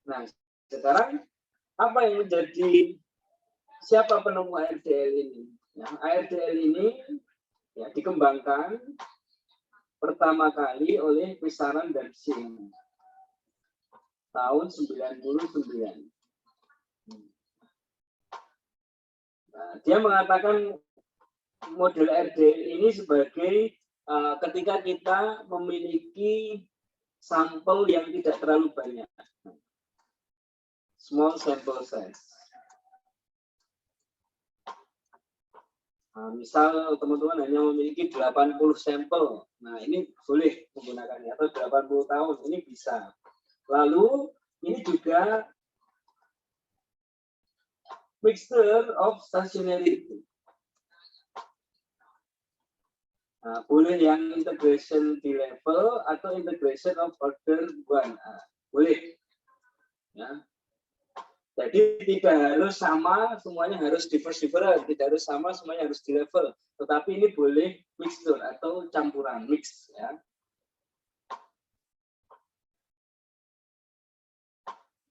Nah, sekarang apa yang menjadi siapa penemu ARDL ini? Ya, ARDL ini ya, dikembangkan pertama kali oleh Pisaran dan Singh tahun 99. Nah, dia mengatakan model RDL ini sebagai ketika kita memiliki sampel yang tidak terlalu banyak, small sample size. Nah, misal teman-teman hanya memiliki 80 sampel, nah ini boleh menggunakannya, atau 80 tahun, ini bisa. Lalu ini juga mixture of stationarity. Nah, boleh yang integration di level atau integration of order 1. Nah, boleh. Ya. Jadi tidak harus sama, semuanya harus different, tidak harus sama, semuanya harus di level. Tetapi ini boleh mixture atau campuran, mix. Ya.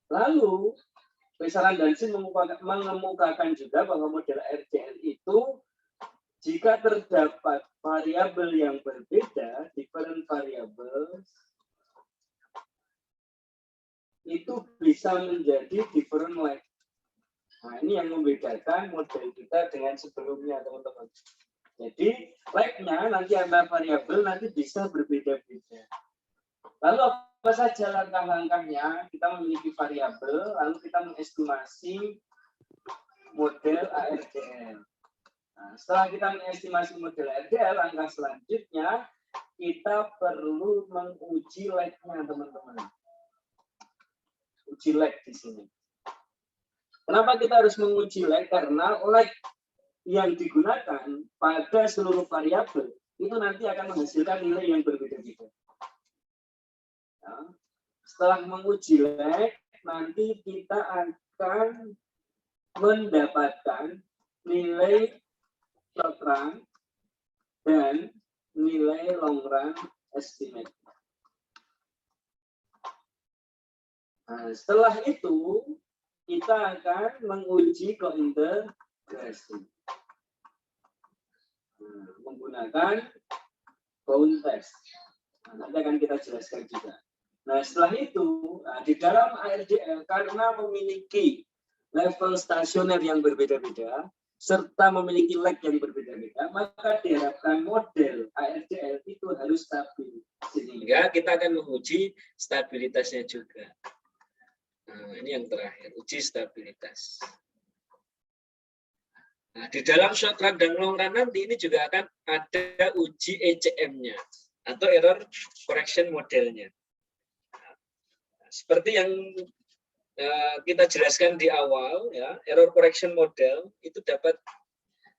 Lalu, Pisaran dan Singh mengemukakan juga bahwa model RDL itu jika terdapat variabel yang berbeda, different variables, itu bisa menjadi different lag. Nah, ini yang membedakan model kita dengan sebelumnya, teman-teman. Jadi, lag-nya nanti antar variabel nanti bisa berbeda-beda. Lalu apa saja langkah-langkahnya? Kita memiliki variabel, lalu kita mengestimasi model ARDL. Nah, setelah kita mengestimasi model RDL, langkah selanjutnya kita perlu menguji lag-nya, teman-teman. Uji lag di sini. Kenapa kita harus menguji lag? Karena lag yang digunakan pada seluruh variabel itu nanti akan menghasilkan nilai yang berbeda-beda. Nah, setelah menguji lag, nanti kita akan mendapatkan nilai short run dan nilai long run estimate. Nah, setelah itu kita akan menguji kointegrasi menggunakan bound test. Nah, nanti akan kita jelaskan juga. Nah, setelah itu di dalam ARDL karena memiliki level stasioner yang berbeda-beda serta memiliki lag yang berbeda-beda, maka diharapkan model ARDL itu harus stabil. Sehingga kita akan menguji stabilitasnya juga. Nah, ini yang terakhir, uji stabilitas. Nah, di dalam short run dan long run nanti ini juga akan ada uji ECM-nya atau error correction modelnya. Nah, seperti yang kita jelaskan di awal, ya, error correction model itu dapat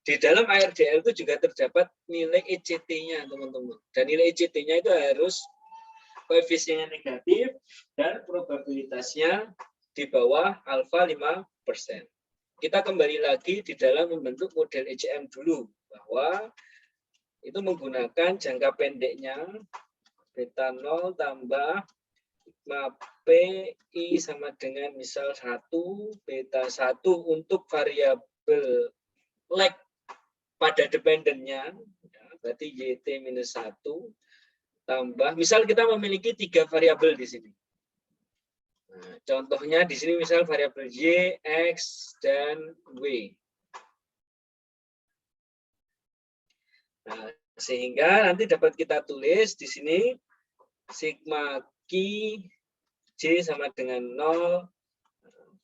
di dalam ARDL itu juga terdapat nilai ECT-nya, teman-teman. Dan nilai ECT-nya itu harus koefisiennya negatif dan probabilitasnya di bawah alfa 5%. Kita kembali lagi di dalam membentuk model ECM dulu, bahwa itu menggunakan jangka pendeknya beta 0 tambah sigma P I sama dengan misal 1, beta 1 untuk variabel lag pada dependennya, ya, berarti YT minus 1, tambah, misal kita memiliki 3 variabel di sini. Nah, contohnya di sini misal variabel Y, X, dan W. Nah, sehingga nanti dapat kita tulis di sini sigma Q J sama dengan 0,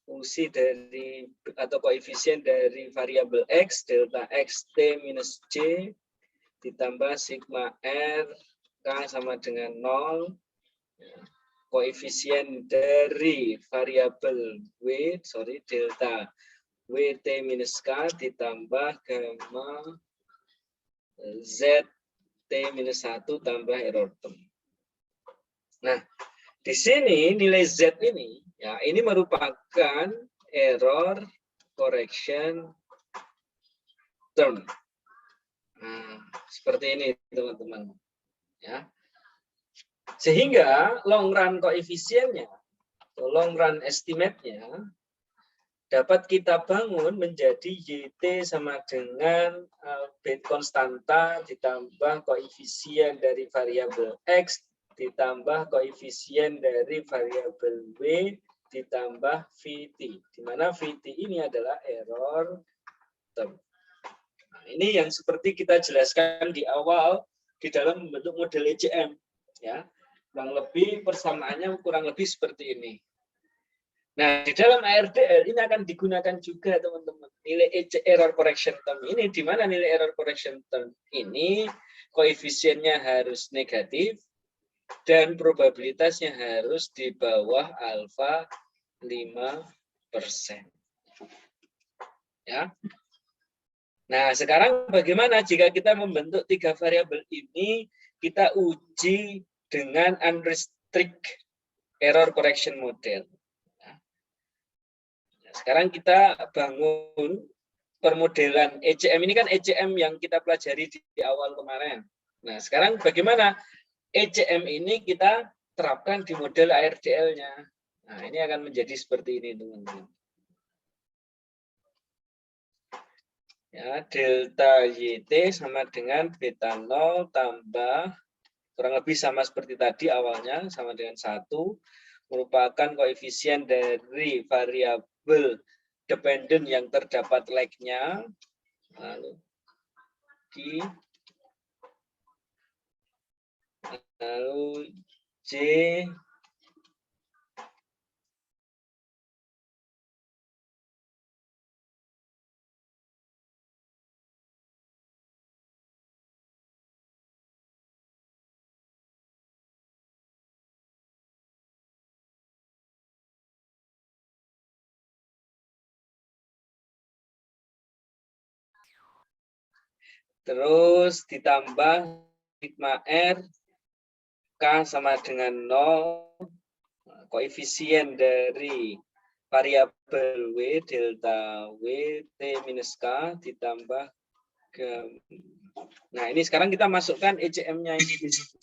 fungsi dari atau koefisien dari variabel X, delta X T minus J, ditambah sigma R K sama dengan 0, koefisien dari variabel delta WT minus K ditambah gamma ZT minus 1 tambah error term. Nah, di sini nilai Z ini, ya, ini merupakan error correction term. Nah, seperti ini, teman-teman. Ya. Sehingga long run koefisiennya atau long run estimate-nya dapat kita bangun menjadi YT sama dengan beta konstanta ditambah koefisien dari variabel X ditambah koefisien dari variabel W ditambah VT, di mana VT ini adalah error term. Nah, ini yang seperti kita jelaskan di awal di dalam membentuk model ECM, ya. Kurang lebih persamaannya kurang lebih seperti ini. Nah, di dalam ARDL ini akan digunakan juga, teman-teman, nilai error correction term ini, di mana nilai error correction term ini koefisiennya harus negatif dan probabilitasnya harus di bawah alfa 5%. Ya. Nah, sekarang bagaimana jika kita membentuk 3 variabel ini, kita uji dengan unrestricted error correction model. Nah, sekarang kita bangun permodelan ECM. Ini kan ECM yang kita pelajari di awal kemarin. Nah, sekarang bagaimana ECM ini kita terapkan di model ARDL-nya. Nah, ini akan menjadi seperti ini, teman-teman. Ya, delta YT sama dengan beta 0 tambah kurang lebih sama seperti tadi awalnya, sama dengan 1, merupakan koefisien dari variabel dependent yang terdapat lag-nya, lalu J terus ditambah sigma R K sama dengan 0, koefisien dari variabel W delta W T minus K ditambah ke. Nah, ini sekarang kita masukkan ECM-nya ini di situ.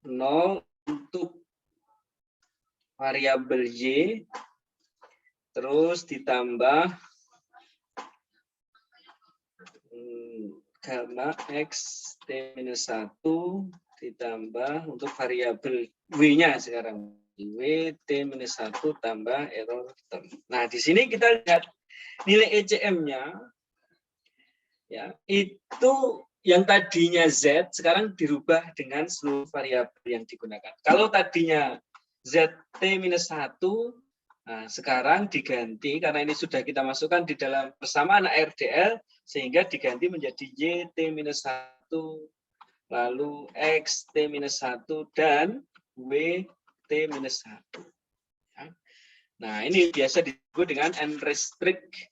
0 untuk variabel Y, terus ditambah gamma X T-1 ditambah untuk variabel W-nya sekarang. W T-1 tambah error term. Nah, di sini kita lihat nilai ECM-nya, ya, itu yang tadinya Z sekarang dirubah dengan seluruh variabel yang digunakan. Kalau tadinya ZT-1, nah, sekarang diganti karena ini sudah kita masukkan di dalam persamaan ARDL sehingga diganti menjadi YT-1 lalu XT-1 dan WT-1. Ya. Nah, ini biasa disebut dengan unrestricted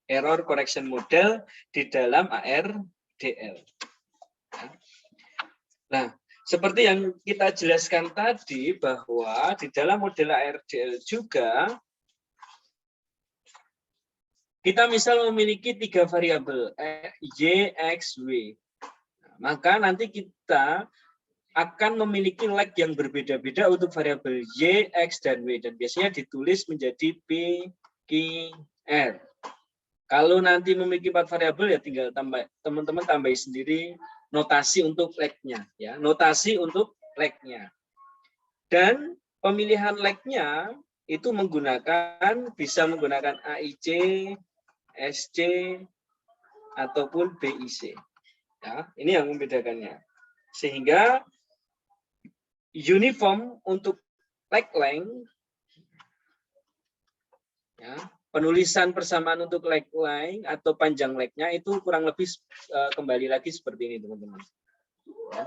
error correction model di dalam ARDL. Ya. Nah, seperti yang kita jelaskan tadi bahwa di dalam model ARDL juga kita misal memiliki 3 variabel Y, X, W. Maka nanti kita akan memiliki lag yang berbeda-beda untuk variabel Y, X, dan W. Dan biasanya ditulis menjadi P, Q, R. Kalau nanti memiliki 4 variabel ya tinggal teman-teman tambahi sendiri notasi untuk lag-nya, ya, notasi untuk lag-nya. Dan pemilihan lag-nya itu bisa menggunakan AIC, SC ataupun BIC. Ya, ini yang membedakannya. Sehingga uniform untuk lag length, ya, penulisan persamaan untuk lag length atau panjang lag-nya itu kurang lebih kembali lagi seperti ini, teman-teman. Ya.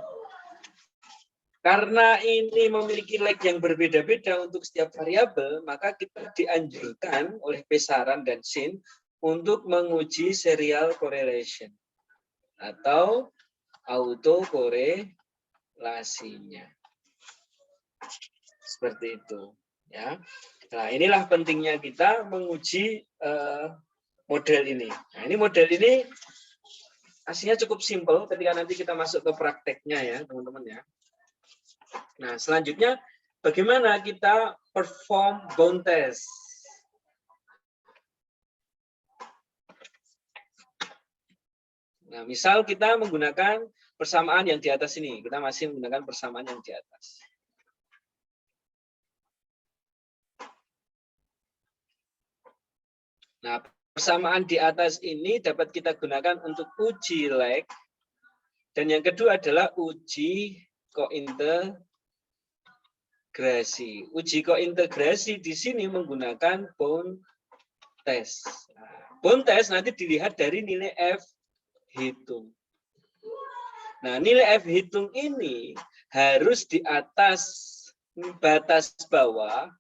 Karena ini memiliki lag yang berbeda-beda untuk setiap variabel, maka kita dianjurkan oleh Pesaran dan Shin untuk menguji serial correlation atau auto korelasinya. Seperti itu, ya. Nah, inilah pentingnya kita menguji model ini. Nah, ini model ini aslinya cukup simpel ketika nanti kita masuk ke prakteknya, ya, teman-teman, ya. Nah, selanjutnya bagaimana kita perform bound test? Nah, misal kita menggunakan persamaan yang di atas ini. Kita masih menggunakan persamaan yang di atas. Nah, persamaan di atas ini dapat kita gunakan untuk uji lag. Dan yang kedua adalah uji kointegrasi. Uji kointegrasi di sini menggunakan bound test. Bound test nanti dilihat dari nilai F hitung. Nah, nilai F hitung ini harus di atas batas bawah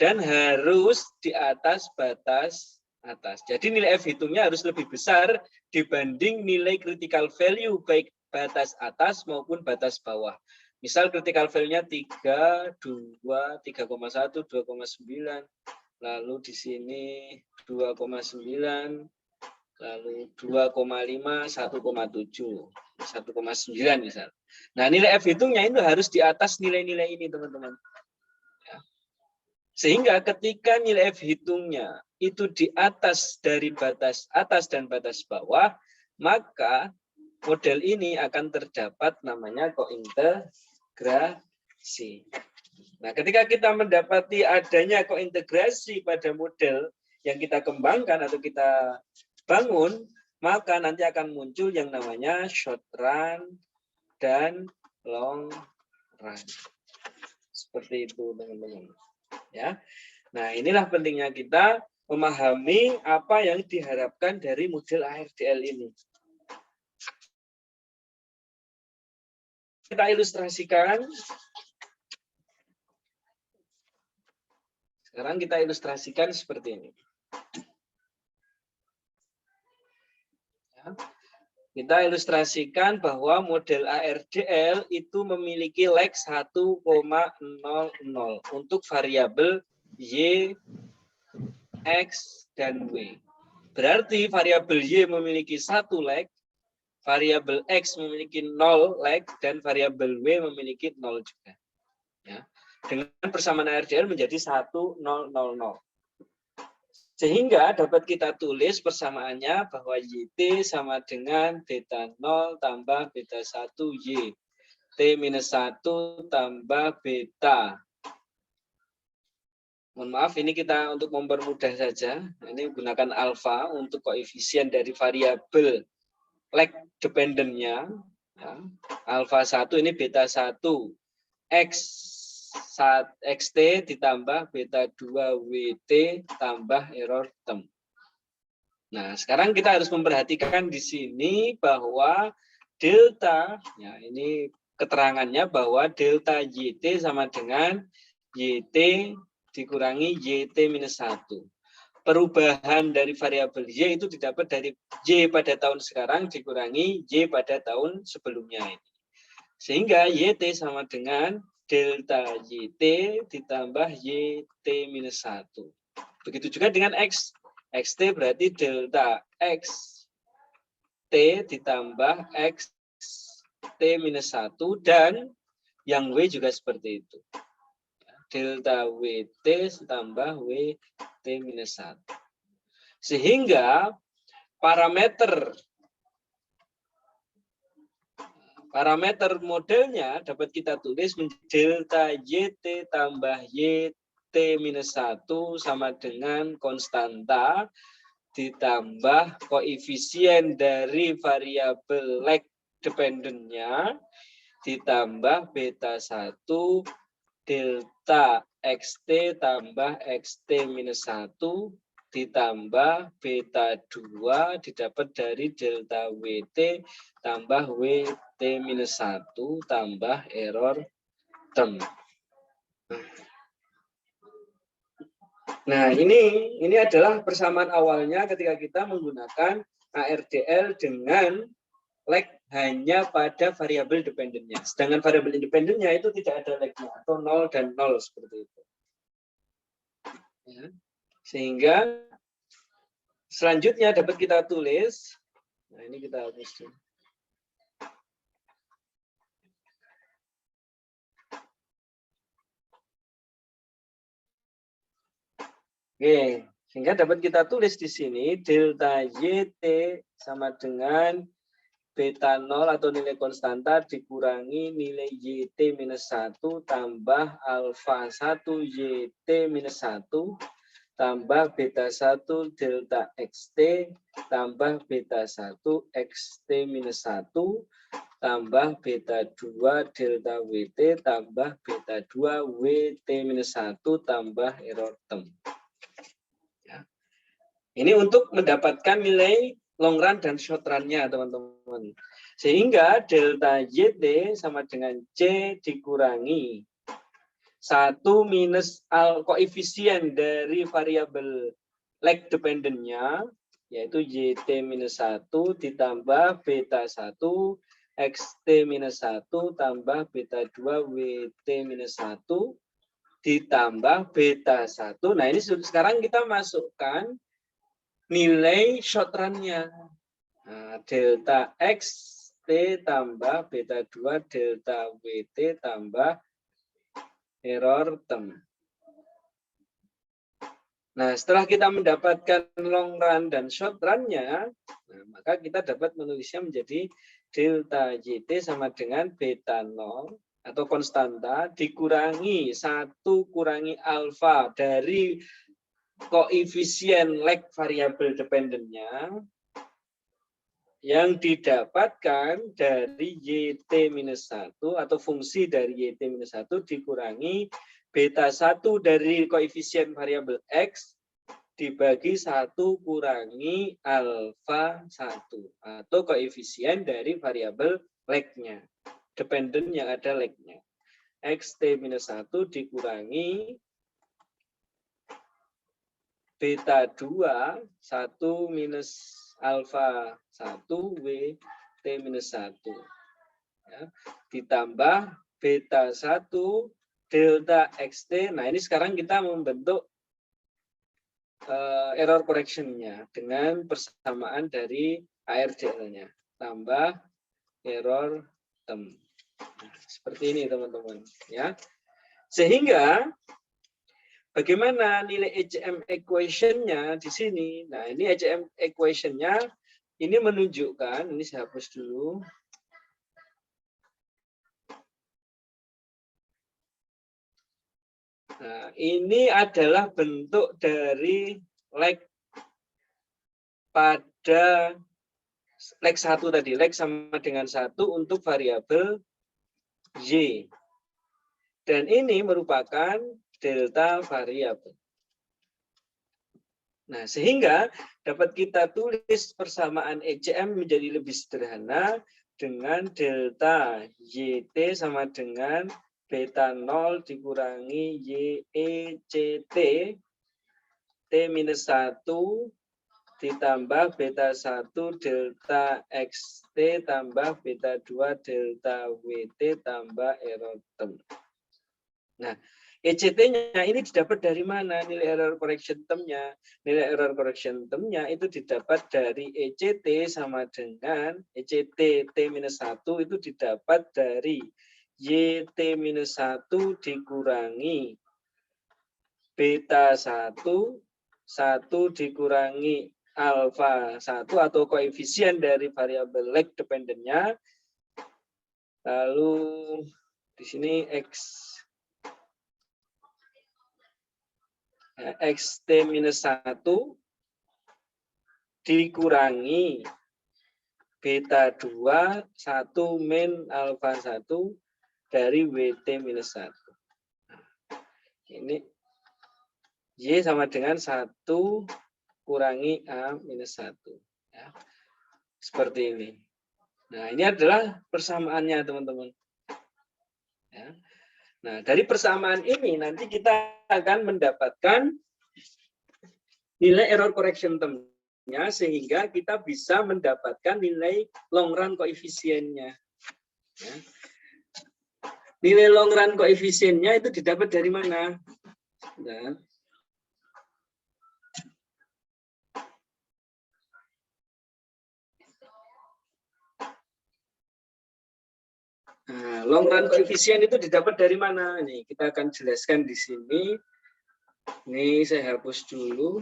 dan harus di atas batas atas. Jadi nilai F hitungnya harus lebih besar dibanding nilai critical value baik batas atas maupun batas bawah. Misal critical value-nya 3, 2, 3,1, 2,9, lalu di sini 2,9, lalu 2,5, 1,7, 1,9 misal. Nah, nilai F hitungnya itu harus di atas nilai-nilai ini, teman-teman. Sehingga ketika nilai F hitungnya itu di atas dari batas atas dan batas bawah, maka model ini akan terdapat namanya kointegrasi. Nah, ketika kita mendapati adanya kointegrasi pada model yang kita kembangkan atau kita bangun, maka nanti akan muncul yang namanya short run dan long run. Seperti itu, teman-teman. Ya. Nah, inilah pentingnya kita memahami apa yang diharapkan dari model ARDL ini. Kita ilustrasikan. Sekarang kita ilustrasikan seperti ini. Ya. Kita ilustrasikan bahwa model ARDL itu memiliki lag 1,00 untuk variabel Y, X, dan W. Berarti variabel Y memiliki 1 lag, variabel X memiliki 0 lag, dan variabel W memiliki 0 juga. Ya. Dengan persamaan ARDL menjadi 1, 0, 0, 0. Sehingga dapat kita tulis persamaannya bahwa YT sama dengan beta 0 tambah beta 1 Y. T minus 1 tambah beta. Mohon maaf, ini kita untuk mempermudah saja. Ini gunakan alfa untuk koefisien dari variabel lag dependent-nya. Ya. Alfa 1 ini beta 1. XT ditambah beta 2 WT tambah error term. Nah, sekarang kita harus memperhatikan di sini bahwa delta, ya ini keterangannya bahwa delta YT sama dengan YT dikurangi YT minus 1. Perubahan dari variabel Y itu didapat dari Y pada tahun sekarang dikurangi Y pada tahun sebelumnya ini. Sehingga YT sama dengan delta YT ditambah YT minus 1. Begitu juga dengan X. XT berarti delta XT ditambah XT minus 1. Dan yang W juga seperti itu. Delta WT ditambah WT minus 1. Sehingga parameter modelnya dapat kita tulis menjadi delta YT tambah YT minus 1 sama dengan konstanta ditambah koefisien dari variabel lag dependent-nya ditambah beta 1 delta XT tambah XT minus 1 ditambah beta 2 didapat dari delta WT tambah WT minus 1 tambah error term. Nah, ini adalah persamaan awalnya ketika kita menggunakan ARDL dengan lag hanya pada variabel dependennya. Sedangkan variabel independennya itu tidak ada lagnya atau 0 dan 0 seperti itu. Ya. Sehingga selanjutnya dapat kita tulis. Nah, ini kita hapus. Oke, sehingga dapat kita tulis di sini delta YT sama dengan beta 0 atau nilai konstanta dikurangi nilai YT minus 1 tambah alfa 1 YT minus 1 tambah beta 1 delta XT tambah beta 1 XT minus 1 tambah beta 2 delta WT tambah beta 2 WT minus 1 tambah error term. Ini untuk mendapatkan nilai long run dan short run-nya, teman-teman. Sehingga delta YT sama dengan C dikurangi 1 minus koefisien dari variabel lag dependent-nya, yaitu YT minus 1 ditambah beta 1, XT minus 1 tambah beta 2, WT minus 1 ditambah beta 1. Nah, ini sekarang kita masukkan nilai short run-nya. Nah, delta X T tambah beta 2 delta WT tambah error term. Nah, setelah kita mendapatkan long run dan short run-nya, nah, maka kita dapat menulisnya menjadi delta YT sama dengan beta 0 atau konstanta dikurangi 1 kurangi alfa dari koefisien lag variabel dependent-nya yang didapatkan dari YT-1 atau fungsi dari YT-1 dikurangi beta 1 dari koefisien variabel X dibagi 1 kurangi alfa 1 atau koefisien dari variabel lag-nya, dependent yang ada lag-nya. XT-1 dikurangi beta 2 1 minus alfa 1 WT minus 1 ya, ditambah beta 1 delta XT. Nah, ini sekarang kita membentuk error correction-nya dengan persamaan dari ARDL-nya tambah error term. Nah, seperti ini teman-teman ya. Sehingga bagaimana nilai ECM equation-nya di sini? Nah, ini ECM equation-nya ini menunjukkan, ini saya hapus dulu. Nah, ini adalah bentuk dari lag pada lag 1 tadi, lag sama dengan 1 untuk variabel Y. Dan ini merupakan delta variabel. Nah, sehingga dapat kita tulis persamaan ECM menjadi lebih sederhana dengan delta YT sama dengan beta 0 dikurangi YECT T-1 ditambah beta 1 delta XT tambah beta 2 delta WT tambah error term. Nah, ECT-nya ini didapat dari mana nilai error correction term-nya? Nilai error correction term-nya itu didapat dari ECT sama dengan ECT T-1 itu didapat dari YT-1 dikurangi beta 1, 1 dikurangi alfa 1 atau koefisien dari variabel lag dependent-nya. Lalu di sini XT-1 dikurangi beta 2, 1 min alfa 1 dari WT-1. Ini Y sama dengan 1 kurangi A-1. Ya. Seperti ini. Nah, ini adalah persamaannya, teman-teman. Ya. Nah, dari persamaan ini nanti kita akan mendapatkan nilai error correction term-nya sehingga kita bisa mendapatkan nilai long run koefisiennya. Ya. Nilai long run koefisiennya itu didapat dari mana? Nah, long run koefisien itu didapat dari mana? Nih, kita akan jelaskan di sini. Ini saya hapus dulu.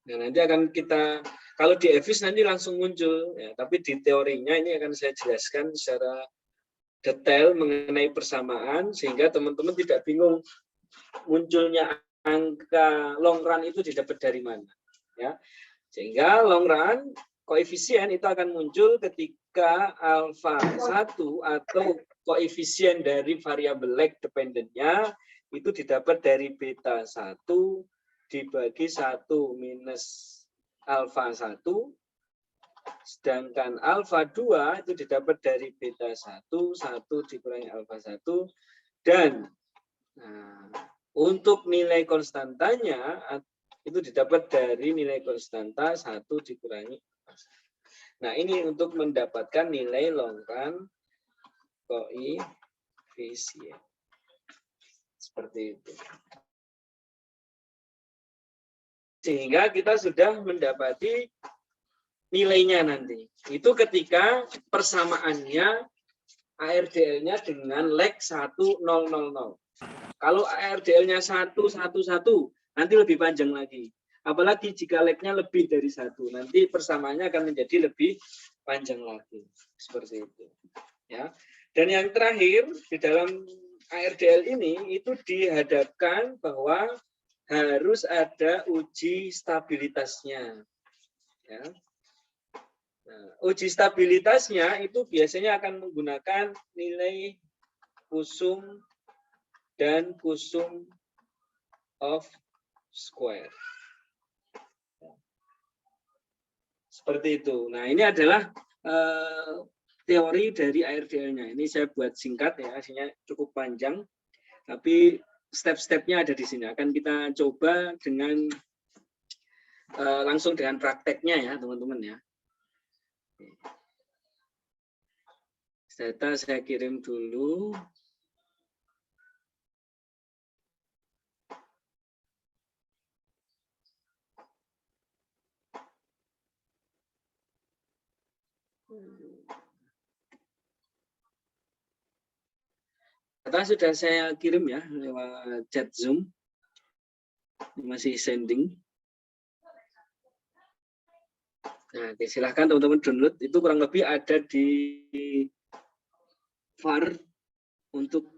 Nah, nanti akan kita, kalau di EVIS nanti langsung muncul, ya, tapi di teorinya ini akan saya jelaskan secara detail mengenai persamaan, sehingga teman-teman tidak bingung munculnya angka long run itu didapat dari mana. Ya. Sehingga long run, koefisien itu akan muncul ketika alfa 1 atau koefisien dari variabel lag dependent-nya itu didapat dari beta 1 dibagi 1 minus alfa 1, sedangkan alfa 2 itu didapat dari beta 1, 1 dikurangi alfa 1, dan untuk nilai konstantanya itu didapat dari nilai konstanta 1 dikurangi alfa 1. Nah, ini untuk mendapatkan nilai long run koefisien. Seperti itu. Sehingga kita sudah mendapati nilainya nanti. Itu ketika persamaannya ARDL-nya dengan lag 1000. Kalau ARDL-nya 111, nanti lebih panjang lagi. Apalagi jika lag-nya lebih dari 1, nanti persamaannya akan menjadi lebih panjang lagi. Seperti itu. Ya. Dan yang terakhir, di dalam ARDL ini, itu dihadapkan bahwa harus ada uji stabilitasnya. Ya. Nah, uji stabilitasnya itu biasanya akan menggunakan nilai kusum dan kusum of square. Seperti itu. Nah, ini adalah teori dari ARDL-nya. Ini saya buat singkat ya, hasilnya cukup panjang, tapi step-stepnya ada di sini. Akan kita coba dengan langsung dengan prakteknya ya, teman-teman ya. Data saya kirim dulu. Data sudah saya kirim ya lewat chat Zoom. Masih sending. Nah, silahkan teman-teman download. Itu kurang lebih ada di VAR untuk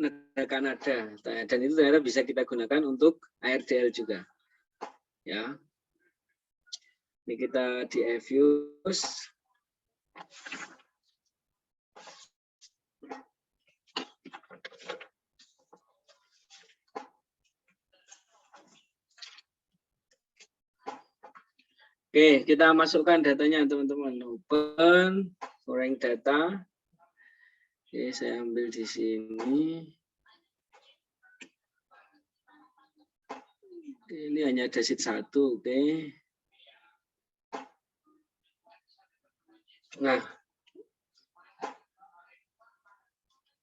negara Kanada. Dan itu ternyata bisa kita gunakan untuk ARDL juga. Ya. Ini kita di EVIUS. Oke, kita masukkan datanya teman-teman. Open, foreign data. Oke, saya ambil di sini. Oke, ini hanya ada sheet 1, oke.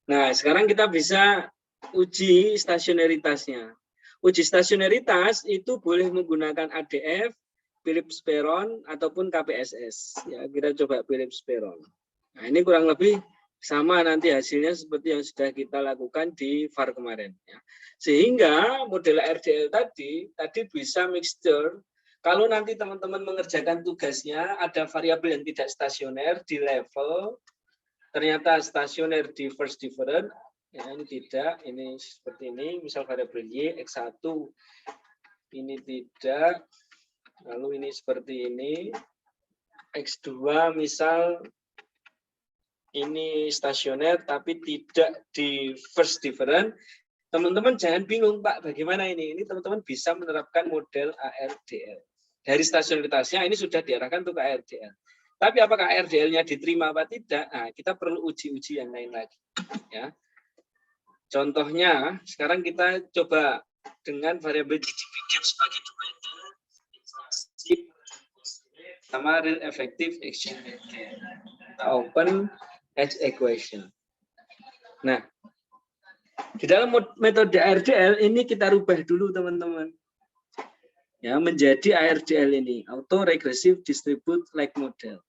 Nah, sekarang kita bisa uji stasionaritasnya. Uji stasionaritas itu boleh menggunakan ADF, Philips Peron ataupun KPSS. Ya, kita coba Philips Peron. Nah, ini kurang lebih sama nanti hasilnya seperti yang sudah kita lakukan di VAR kemarin. Ya. Sehingga model RDL tadi bisa mixture. Kalau nanti teman-teman mengerjakan tugasnya, ada variabel yang tidak stasioner di level, ternyata stasioner di first different, ya, ini tidak, ini seperti ini, misal variabel Y, X1, ini tidak, lalu ini seperti ini, X2 misal ini stasioner tapi tidak di first different. Teman-teman jangan bingung, Pak, bagaimana ini? Ini teman-teman bisa menerapkan model ARDL. Dari stasionaritasnya ini sudah diarahkan untuk ARDL. Tapi apakah ARDL-nya diterima apa tidak? Nah, kita perlu uji-uji yang lain lagi. Ya. Contohnya, sekarang kita coba dengan variabel GDP gap sebagai dependent, inflasi, sama real effective exchange rate. Kita open edge equation. Nah, di dalam metode ARDL ini kita rubah dulu teman-teman. Ya, menjadi ARDL ini, auto regressive distribute like model.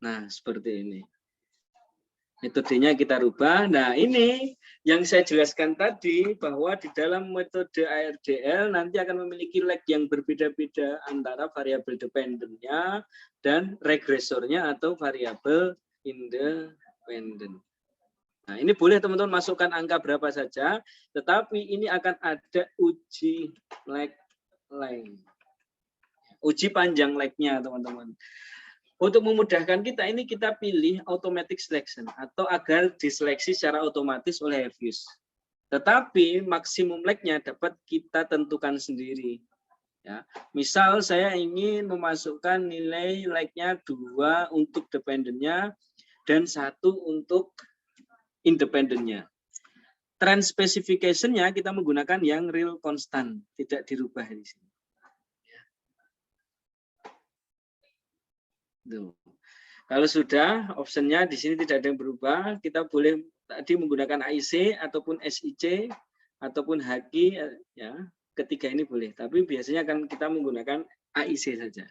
Nah, seperti ini. Metodenya kita rubah. Nah, ini yang saya jelaskan tadi, bahwa di dalam metode ARDL nanti akan memiliki leg yang berbeda-beda antara variabel dependennya dan regresornya atau variabel independen. Nah, ini boleh teman-teman masukkan angka berapa saja, tetapi ini akan ada uji leg length. Uji panjang leg-nya, teman-teman. Untuk memudahkan kita, ini kita pilih automatic selection atau agar diseleksi secara otomatis oleh Havius. Tetapi maksimum leg-nya dapat kita tentukan sendiri. Ya, misal saya ingin memasukkan nilai leg-nya 2 untuk dependennya dan 1 untuk independennya. Trend specification-nya kita menggunakan yang real constant, tidak dirubah di sini. Tuh. Kalau sudah optionnya di sini tidak ada yang berubah, kita boleh tadi menggunakan AIC ataupun SIC ataupun HQ, ya ketiga ini boleh. Tapi biasanya kan kita menggunakan AIC saja.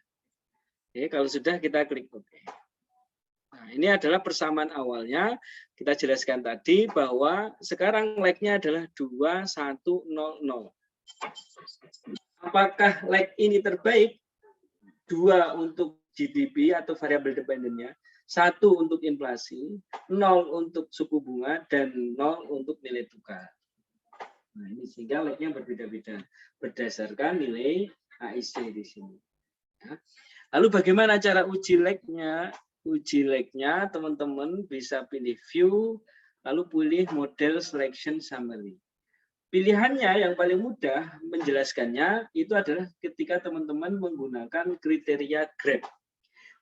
Oke, kalau sudah kita klik OK. Nah, ini adalah persamaan awalnya. Kita jelaskan tadi bahwa sekarang leg-nya adalah 2, 1, 0, 0. Apakah leg ini terbaik? 2 untuk GDP atau variabel dependennya, 1 untuk inflasi, 0 untuk suku bunga, dan 0 untuk nilai tukar. Nah, ini sehingga leg-nya berbeda-beda berdasarkan nilai AIC di sini. Ya. Lalu bagaimana cara uji leg-nya? Uji leg-nya teman-teman bisa pilih view, lalu pilih model selection summary. Pilihannya yang paling mudah menjelaskannya itu adalah ketika teman-teman menggunakan kriteria GRAPH.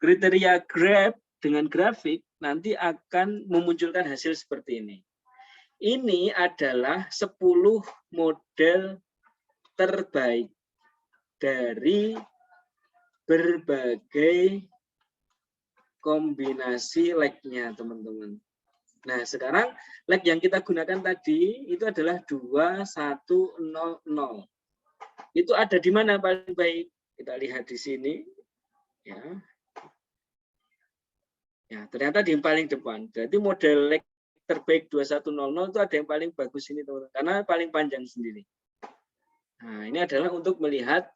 Kriteria GRAPH dengan grafik nanti akan memunculkan hasil seperti ini. Ini adalah 10 model terbaik dari berbagai kombinasi leg-nya, teman-teman. Nah, sekarang leg yang kita gunakan tadi itu adalah 2, 1, 0, 0. Itu ada di mana paling baik? Kita lihat di sini. Ya. Ya, ternyata di yang paling depan. Jadi model leg terbaik 2100 itu ada yang paling bagus ini, teman-teman, karena paling panjang sendiri. Nah, ini adalah untuk melihat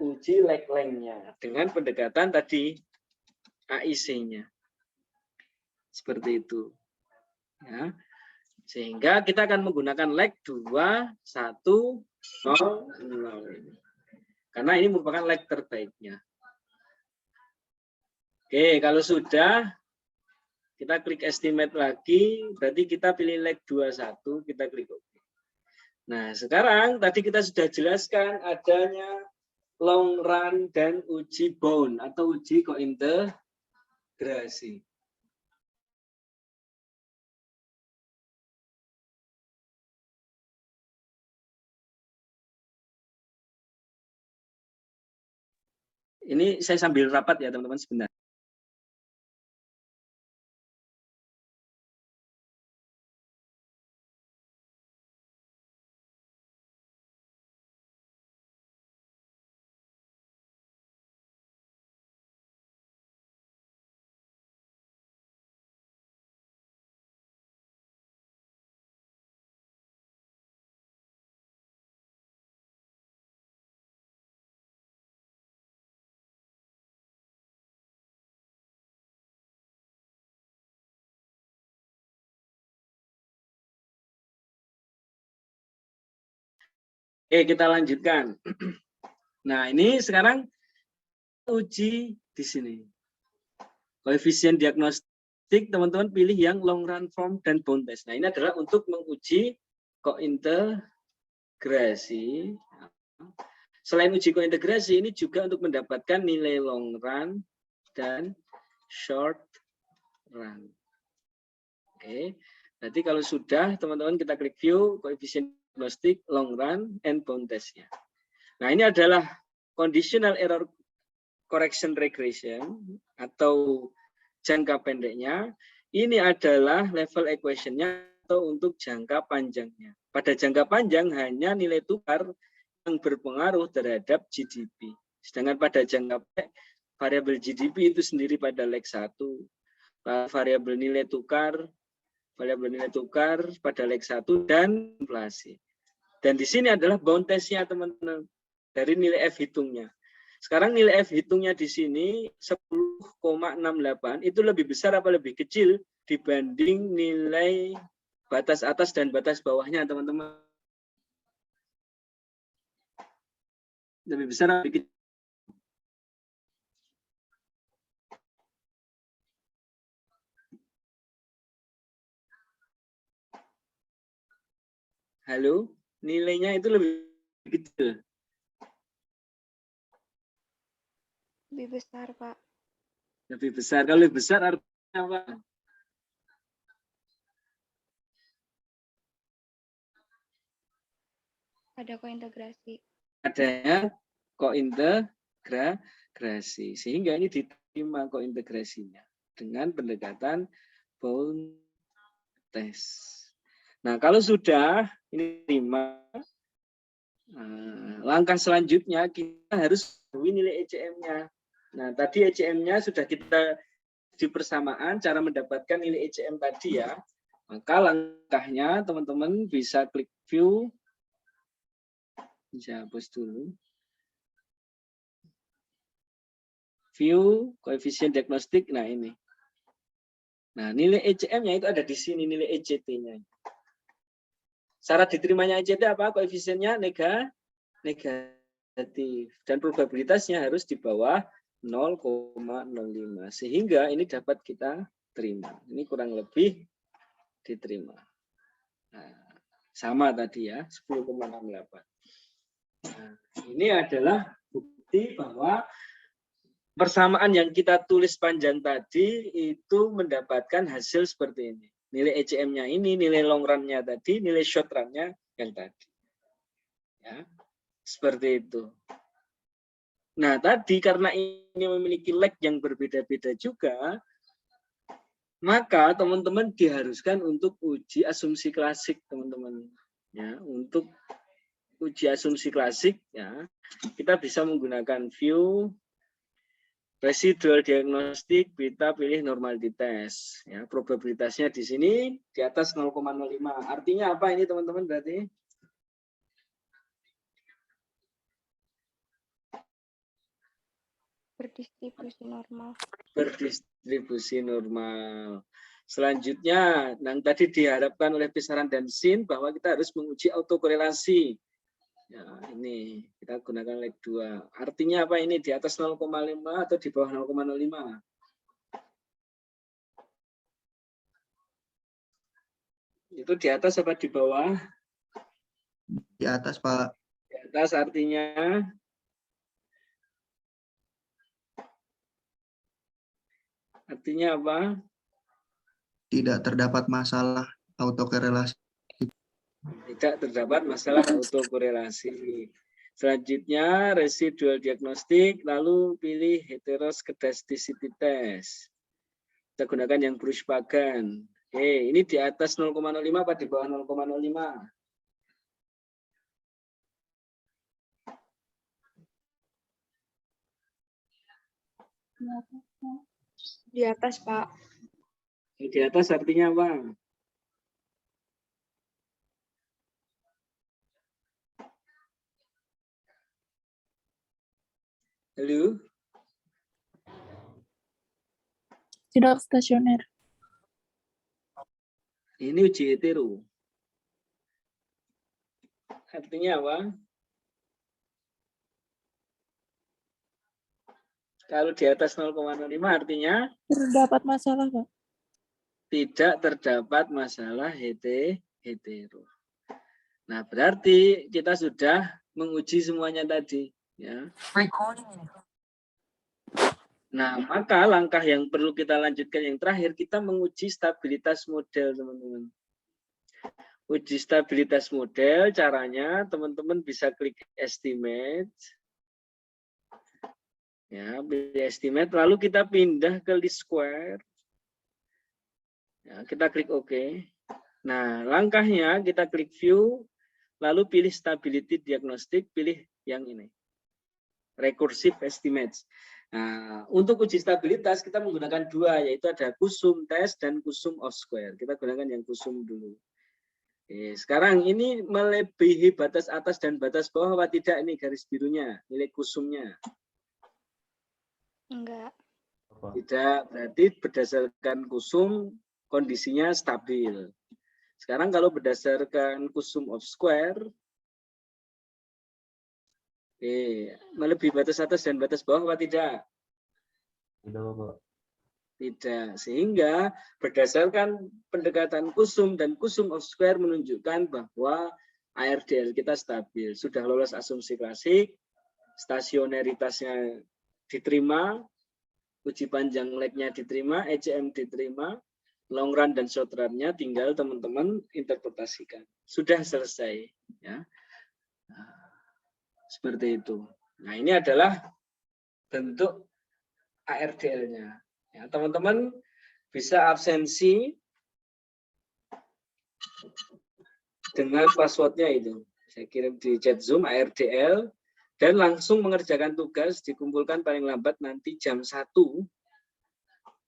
uji leg length-nya dengan pendekatan tadi AIC-nya. Seperti itu. Ya. Sehingga kita akan menggunakan leg 2, 1, 0, 0. Karena ini merupakan leg terbaiknya. Oke, kalau sudah kita klik estimate lagi, berarti kita pilih leg 21, kita klik OK. Nah, sekarang tadi kita sudah jelaskan adanya long run dan uji bound atau uji kointegrasi. Ini saya sambil rapat ya, teman-teman, sebentar. Oke, kita lanjutkan. Nah, ini sekarang uji di sini. Koefisien diagnostik, teman-teman pilih yang long run form dan bound test. Nah, ini adalah untuk menguji kointegrasi. Selain uji kointegrasi, ini juga untuk mendapatkan nilai long run dan short run. Oke, berarti kalau sudah, teman-teman kita klik view, koefisien diagnostik, long run, and bound test-nya. Nah, ini adalah conditional error correction regression atau jangka pendeknya. Ini adalah level equation-nya atau untuk jangka panjangnya. Pada jangka panjang hanya nilai tukar yang berpengaruh terhadap GDP. Sedangkan pada jangka pendek variabel GDP itu sendiri pada leg 1 variabel nilai tukar pada leg 1 dan inflasi. Dan di sini adalah bound test-nya teman-teman dari nilai F hitungnya. Sekarang nilai F hitungnya di sini 10,68 itu lebih besar apa lebih kecil dibanding nilai batas atas dan batas bawahnya teman-teman. Lebih besar atau lebih kecil? Halo, nilainya itu lebih kecil. Lebih besar, Pak. Lebih besar. Kalau lebih besar artinya apa? Ada kointegrasi. Adanya kointegrasi. Sehingga ini diterima kointegrasinya dengan pendekatan bound test. Nah, kalau sudah ini terima, langkah selanjutnya kita harus tahu nilai ECM-nya. Nah, tadi ECM-nya sudah kita di persamaan cara mendapatkan nilai ECM tadi ya. Maka langkahnya teman-teman bisa klik view. Bisa hapus dulu. View koefisien diagnostik. Nah, ini. Nah, nilai ECM-nya itu ada di sini, nilai ECT-nya. Syarat diterimanya ECT apa? Koefisiennya negatif. Dan probabilitasnya harus di bawah 0,05. Sehingga ini dapat kita terima. Ini kurang lebih diterima. Nah, sama tadi ya, 10,68. Nah, ini adalah bukti bahwa persamaan yang kita tulis panjang tadi itu mendapatkan hasil seperti ini. Nilai ECM-nya ini, nilai long run-nya tadi, nilai short run-nya yang tadi. Ya, seperti itu. Nah, tadi karena ini memiliki leg yang berbeda-beda juga, maka teman-teman diharuskan untuk uji asumsi klasik, teman-teman. Ya, untuk uji asumsi klasik, ya, kita bisa menggunakan view, residual diagnostik, kita pilih normality test. Ya, probabilitasnya di sini di atas 0,05. Artinya apa ini, teman-teman? Berarti Berdistribusi normal. Berdistribusi normal. Selanjutnya, yang tadi diharapkan oleh Pisaran dan Sin bahwa kita harus menguji autokorelasi. Ya, ini kita gunakan leg 2. Artinya apa ini? Di atas 0,5 atau di bawah 0,05? Itu di atas apa di bawah? Di atas, Pak. Di atas artinya apa? Tidak terdapat masalah autokorelasi. Tidak terdapat masalah autokorelasi. Selanjutnya residual diagnostik, lalu pilih heteroskedasticity test. Kita gunakan yang Bruce-Pagan. Oke, ini di atas 0,05 apa di bawah 0,05? Di atas, Pak. Di atas artinya apa? Halo? Tidak stasioner. Ini uji hetero. Artinya apa? Kalau di atas 0,05 artinya? Terdapat masalah, Pak. Tidak terdapat masalah hetero. Nah, berarti kita sudah menguji semuanya tadi. Ya. Nah, maka langkah yang perlu kita lanjutkan yang terakhir, kita menguji stabilitas model, teman-teman. Uji stabilitas model, caranya teman-teman bisa klik estimate. Ya, pilih estimate, lalu kita pindah ke least square. Ya, kita klik OK. Nah, langkahnya kita klik view, lalu pilih stability diagnostic, pilih yang ini. Recursive estimates. Nah, untuk uji stabilitas kita menggunakan dua, yaitu ada kusum test dan kusum of square. Kita gunakan yang kusum dulu. Oke, sekarang ini melebihi batas atas dan batas bawah apa tidak ini garis birunya, nilai kusumnya? Enggak. Tidak, berarti berdasarkan kusum kondisinya stabil. Sekarang kalau berdasarkan kusum of square, melebihi batas atas dan batas bawah apa tidak? Tidak, Bapak. Tidak. Sehingga berdasarkan pendekatan kusum dan kusum of square menunjukkan bahwa ARDL kita stabil. Sudah lolos asumsi klasik, stasioneritasnya diterima, uji panjang lag-nya diterima, ECM diterima, long run dan short run-nya tinggal teman-teman interpretasikan. Sudah selesai. Ya. Seperti itu. Nah, ini adalah bentuk ARDL-nya. Ya, teman-teman bisa absensi dengan password-nya itu. Saya kirim di chat Zoom ARDL dan langsung mengerjakan tugas dikumpulkan paling lambat nanti jam 1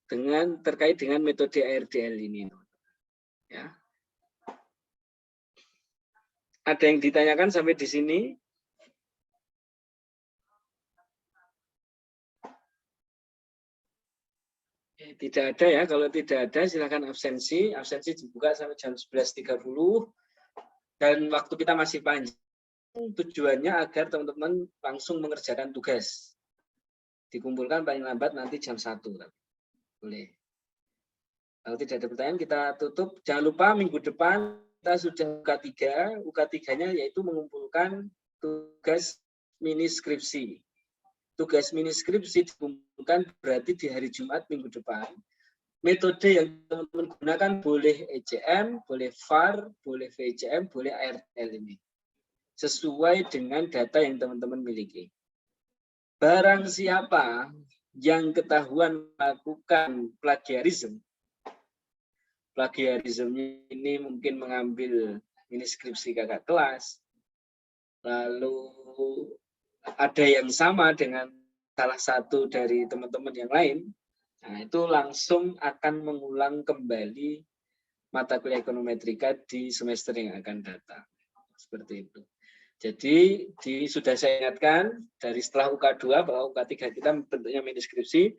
dengan terkait dengan metode ARDL ini. Ya. Ada yang ditanyakan sampai di sini? Tidak ada ya, kalau tidak ada silakan absensi. Absensi dibuka sampai jam 11.30 dan waktu kita masih panjang. Tujuannya agar teman-teman langsung mengerjakan tugas. Dikumpulkan paling lambat nanti jam 1. Boleh. Kalau tidak ada pertanyaan kita tutup. Jangan lupa minggu depan kita sudah UK3. UK3-nya yaitu mengumpulkan tugas mini skripsi. Tugas mini skripsi dikumpulkan berarti di hari Jumat minggu depan. Metode yang teman-teman gunakan boleh ECM, boleh VAR, boleh VCM, boleh ARDL ini. Sesuai dengan data yang teman-teman miliki. Barang siapa yang ketahuan melakukan plagiarisme ini mungkin mengambil mini skripsi kakak kelas, lalu ada yang sama dengan salah satu dari teman-teman yang lain, nah itu langsung akan mengulang kembali mata kuliah ekonometrika di semester yang akan datang. Seperti itu. Jadi sudah saya ingatkan dari setelah UK2 bahwa UK3 kita bentuknya mini skripsi,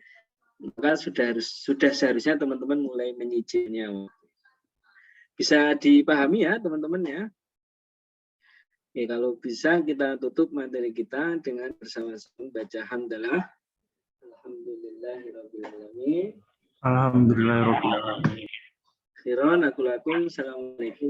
maka sudah seharusnya teman-teman mulai menyicilnya. Bisa dipahami ya teman-teman ya. Oke, kalau bisa kita tutup materi kita dengan bersama-sama baca hamdalah. Alhamdulillahirrahmanirrahim. Alhamdulillahirrahmanirrahim. Khairan, aku lakum. Assalamualaikum.